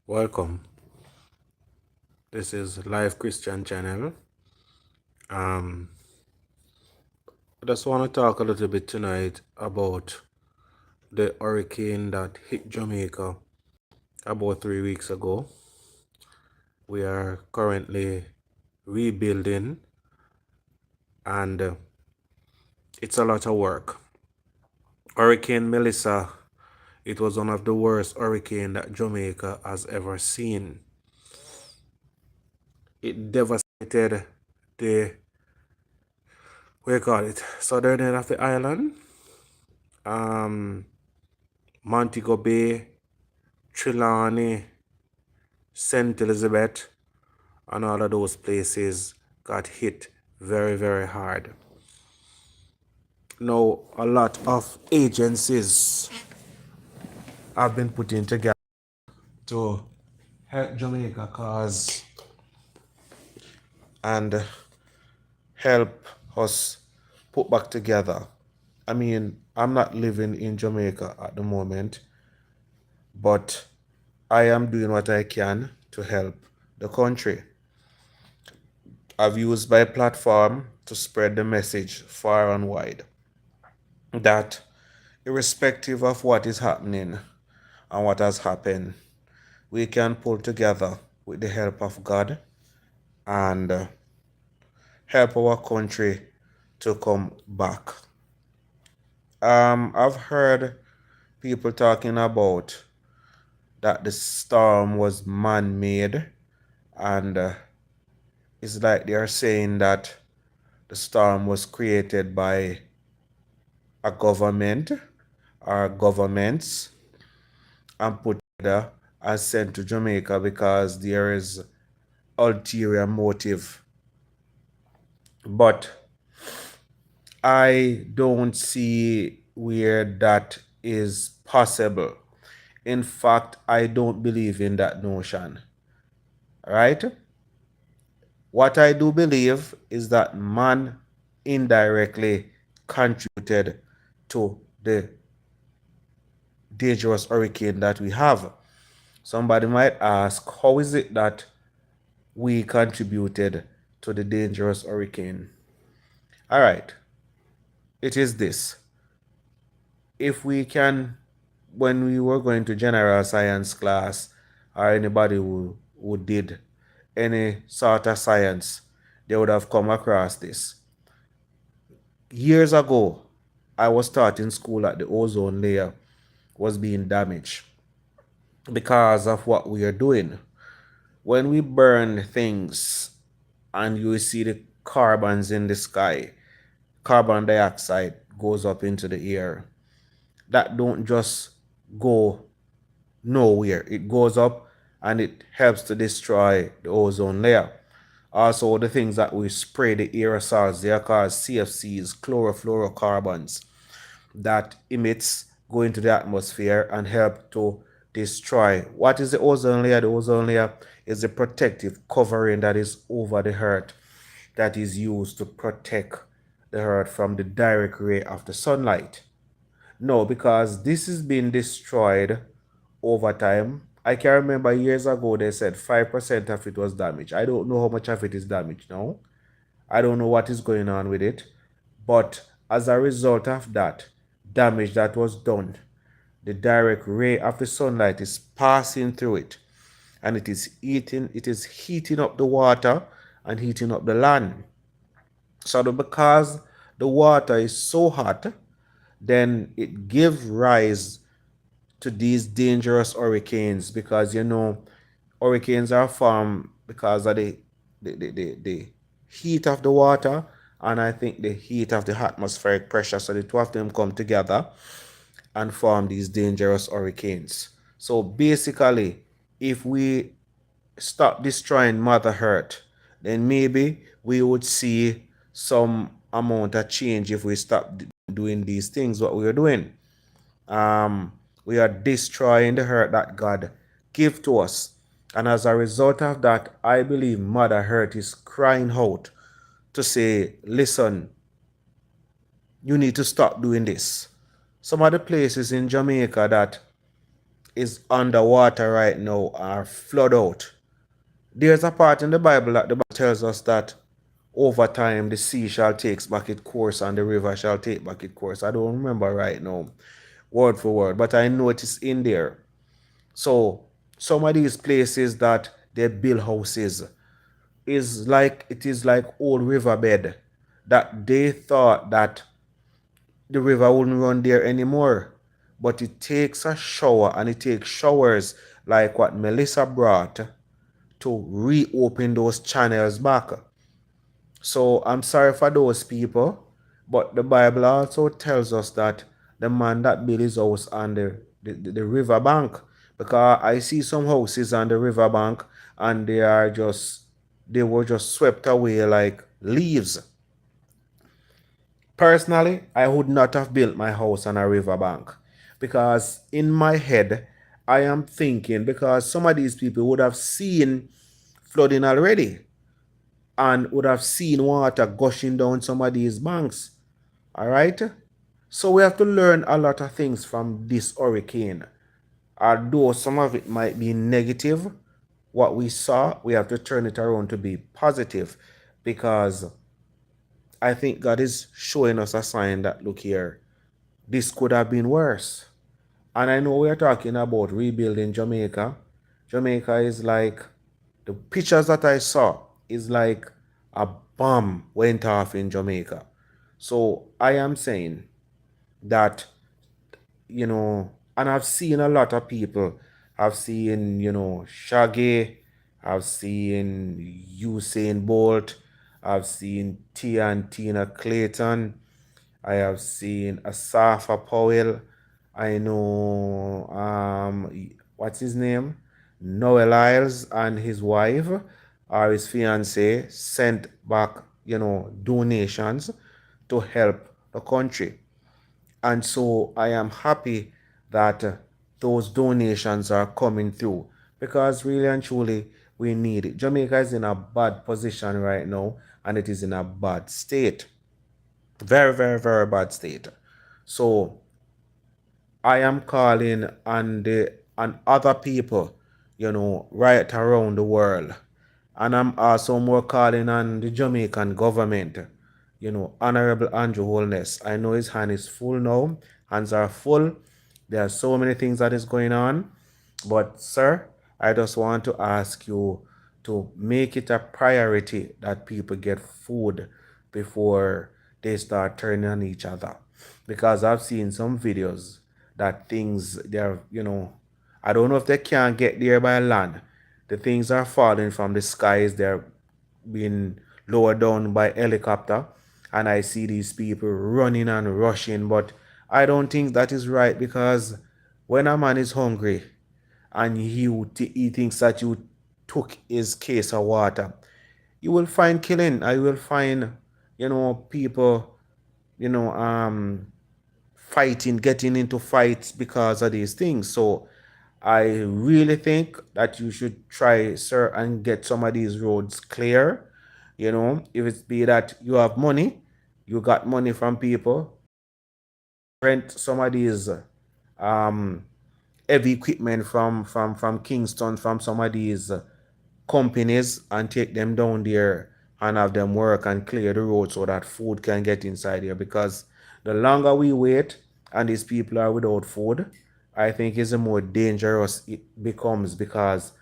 Welcome. This is Live Christian Channel. I just want to talk a little bit tonight about the hurricane that hit Jamaica about 3 weeks ago. We are currently rebuilding, and it's a lot of work. Hurricane Melissa, it was one of the worst hurricanes that Jamaica has ever seen. It devastated the southern end of the island, Montego Bay, Trelawney, St. Elizabeth, and all of those places got hit very, very hard. Now, a lot of agencies have been putting together to help Jamaica cause and help us put back together. I mean, I'm not living in Jamaica at the moment, but I am doing what I can to help the country. I've used my platform to spread the message far and wide that irrespective of what is happening and what has happened, we can pull together with the help of God and help our country to come back. I've heard people talking about that the storm was man-made, and it's like they are saying that the storm was created by a government or governments and put together and sent to Jamaica because there is ulterior motive. But I don't see where that is possible. In fact, I don't believe in that notion. Right? What I do believe is that man indirectly contributed to the dangerous hurricane that we have. Somebody might ask, how is it that we contributed to the dangerous hurricane? All right, it is this. If we can, when we were going to general science class, or anybody who did any sort of science, they would have come across this. Years ago, I was taught in school that the ozone layer was being damaged because of what we are doing. When we burn things and you see the carbons in the sky, carbon dioxide goes up into the air. That don't just go nowhere. It goes up and it helps to destroy the ozone layer. Also, the things that we spray, the aerosols, they are called CFCs, chlorofluorocarbons, that emits, go into the atmosphere and help to destroy. What is the ozone layer? The ozone layer is the protective covering that is over the earth that is used to protect the earth from the direct ray of the sunlight. No, because this is being destroyed over time. I can remember years ago they said 5% of it was damaged. I don't know how much of it is damaged now. I don't know what is going on with it. But as a result of that damage that was done, the direct ray of the sunlight is passing through it, and it is heating up the water and heating up the land. So because the water is so hot, then it gives rise to these dangerous hurricanes, because hurricanes are formed because of the heat of the water, and I think the heat of the atmospheric pressure. So the two of them come together and form these dangerous hurricanes. So basically, if we stop destroying Mother Earth, then maybe we would see some amount of change if we stop doing these things, what we are doing. We are destroying the earth that God gave to us. And as a result of that, I believe Mother Earth is crying out to say, listen, you need to stop doing this. Some of the places in Jamaica that is underwater right now or flood out. There's a part in the Bible that the Bible tells us that over time the sea shall take back its course and the river shall take back its course. I don't remember right now, word for word, but I know it is in there. So some of these places that they build houses it is like old riverbed that they thought that the river wouldn't run there anymore. But it takes a shower and it takes showers like what Melissa brought to reopen those channels back. So I'm sorry for those people, but the Bible also tells us that the man that built his house on the river bank, because I see some houses on the river bank and they were just swept away like leaves. Personally, I would not have built my house on a river bank because in my head, I am thinking because some of these people would have seen flooding already and would have seen water gushing down some of these banks. All right. So we have to learn a lot of things from this hurricane. Although some of it might be negative, what we saw, we have to turn it around to be positive because I think God is showing us a sign that, look here, this could have been worse. And I know we're talking about rebuilding Jamaica. Jamaica is like, the pictures that I saw is like a bomb went off in Jamaica. So I am saying that, and I've seen a lot of people. I've seen, Shaggy, I've seen Usain Bolt, I've seen Tia and Tina Clayton, I have seen Asafa Powell. I know what's his name? Noel Lyles and his wife or his fiance sent back, donations to help the country. And so I am happy that those donations are coming through because really and truly we need it. Jamaica is in a bad position right now and it is in a bad state. Very, very, very bad state. So I am calling on other people, right around the world. And I'm also more calling on the Jamaican government, Honorable Andrew Holness. I know his hand is full now. Hands are full. There are so many things that is going on. But sir, I just want to ask you to make it a priority that people get food before they start turning on each other. Because I've seen some videos that things they're, I don't know if they can't get there by land. The things are falling from the skies, they're being lowered down by helicopter. And I see these people running and rushing, but I don't think that is right because when a man is hungry, and he thinks that you took his case of water, you will find killing. I will find, people, fighting, getting into fights because of these things. So I really think that you should try, sir, and get some of these roads clear. If it's be that you have money, you got money from people, rent some of these um heavy equipment from Kingston, from some of these companies and take them down there and have them work and clear the road so that food can get inside here. Because the longer we wait and these people are without food, I think is the more dangerous it becomes because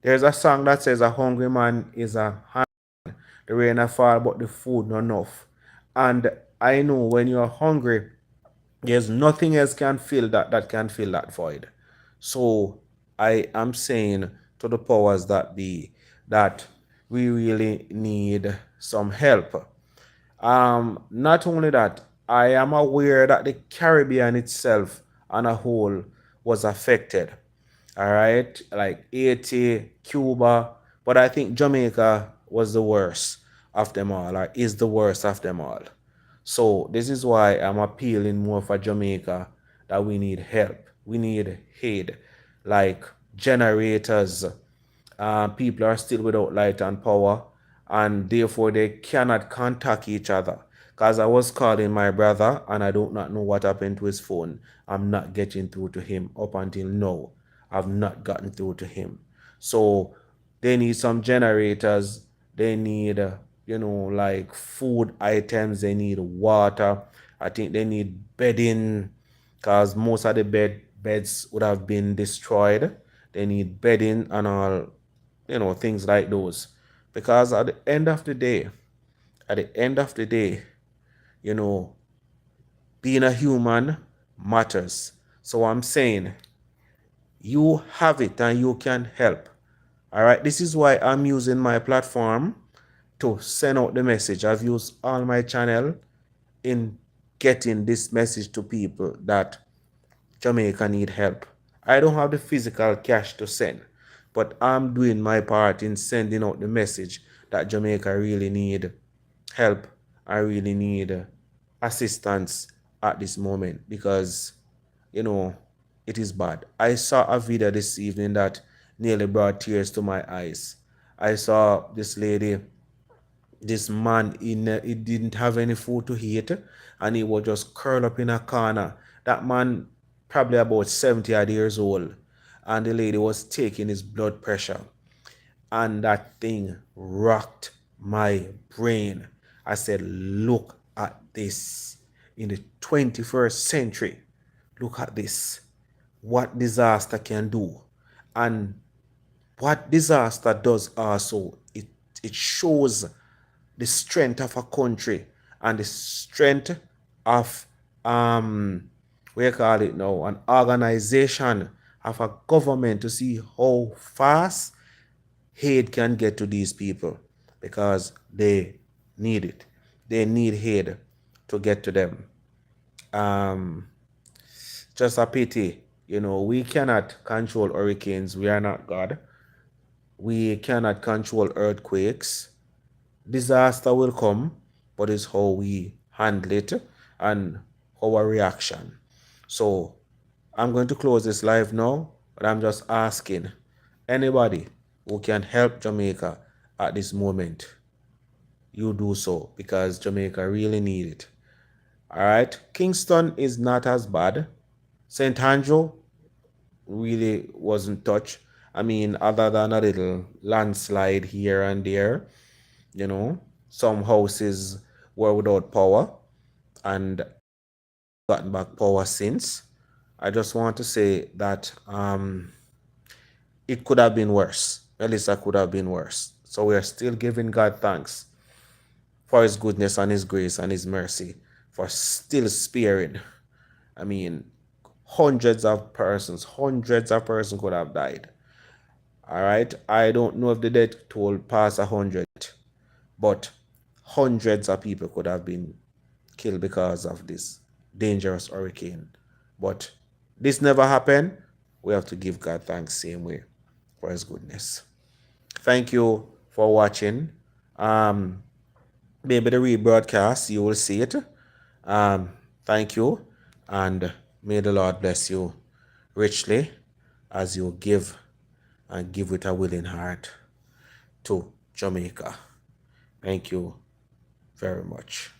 there's a song that says a hungry man is a hand, the rain a fall but the food not enough. And I know when you're hungry, there's nothing else can fill that can fill that void. So I am saying to the powers that be that we really need some help. Not only that, I am aware that the Caribbean itself on a whole was affected. All right, like Haiti, Cuba, but I think Jamaica was the worst of them all, or is the worst of them all. So this is why I'm appealing more for Jamaica that we need help. We need aid, like generators. People are still without light and power, and therefore they cannot contact each other. Because I was calling my brother, and I do not know what happened to his phone. I'm not getting through to him up until now. have not gotten through to him. So they need some generators. They need, like food items. They need water. I think they need bedding because most of the beds would have been destroyed. They need bedding and all, things like those. Because at the end of the day, you know, being a human matters. So I'm saying you have it and you can help. All right. This is why I'm using my platform to send out the message. I've used all my channel in getting this message to people that Jamaica need help. I don't have the physical cash to send, but I'm doing my part in sending out the message that Jamaica really need help. I really need assistance at this moment because, you know, it is bad. I saw a video this evening that nearly brought tears to my eyes. I saw this lady, this man, he didn't have any food to eat and he was just curled up in a corner. That man, probably about 70 odd years old, and the lady was taking his blood pressure. And that thing rocked my brain. I said, look at this in the 21st century. Look at this. What disaster can do. And what disaster does also, it shows the strength of a country and the strength of what you call it now, an organization of a government to see how fast aid can get to these people because they need it. They need aid to get to them. Um, just a pity, we cannot control hurricanes. We are not God. We cannot control earthquakes. Disaster will come, but it's how we handle it and our reaction. So I'm going to close this live now, but I'm just asking anybody who can help Jamaica at this moment, you do so because Jamaica really need it. All right. Kingston is not as bad. St. Andrew really wasn't touched. I mean, other than a little landslide here and there, some houses were without power and gotten back power since. I just want to say that it could have been worse. At least it could have been worse. So we are still giving God thanks for his goodness and his grace and his mercy for still sparing. I mean, hundreds of persons could have died. All right. I don't know if the death toll passed 100, but hundreds of people could have been killed because of this dangerous hurricane. But this never happened. We have to give God thanks same way for his goodness. Thank you for watching. Maybe the rebroadcast, you will see it. Thank you, and may the Lord bless you richly as you give and give with a willing heart to Jamaica. Thank you very much.